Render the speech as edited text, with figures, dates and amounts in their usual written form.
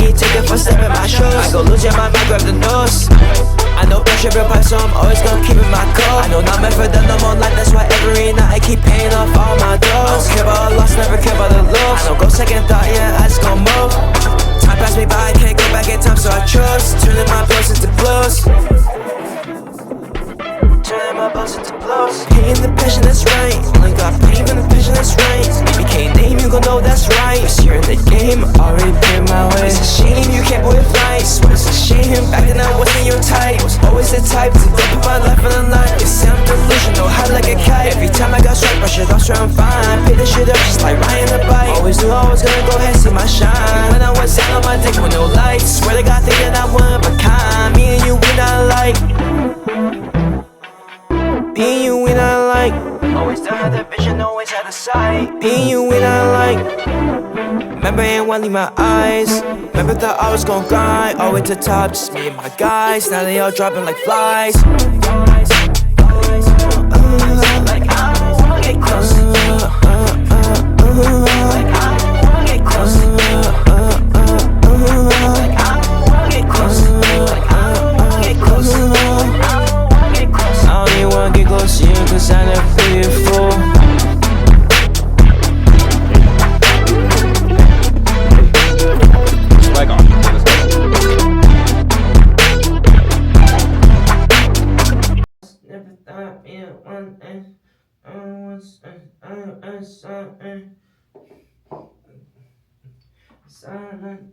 me, take a footstep in my shoes. I go lose your mind, might grab the noose. I know pressure real pipe, so I'm always gonna keep it my cool. I know not meant for them no more life, that's why every night I keep paying off all my dues. I don't care about a loss, never care about the lose. I don't go second thought, yeah, I just gon' move. Time passed me by, I can't go back in time, so I choose turning my blues into blues. Turning my blues into blues. Pain the passion, that's right. Only got pain from the passion, that's right. Baby can't name, you gon' know that's right. Cause you're in the game, already paved my way. It's a shame you can't boy fly. Swear it's a shame, back then I wasn't your type. Was always the type to don't put my life on the line. You say I'm delusional, high like a kite. Every time I got struck, brush it off, sure I'm fine. Pick this shit up just like Ryan the bike. Always knew I was gonna go ahead, see my shine. When I was down on my dick with no lights, swear to God, thinking I'm one of a kind. Me and you, we not alike. Being you, we not alike. Always done had the vision, always had the sight. Being you, we not alike. Remember ain't wanna leave my eyes. Remember thought I was gon' grind all the way to the top, just me and my guys. Now they all dropping like flies. Like I don't wanna get close. Like I don't wanna get close. Like I don't wanna get close. Like I don't wanna get close. Like I don't wanna get close. I don't even wanna get close to you, cause I never feel you full. Never thought me one and silent.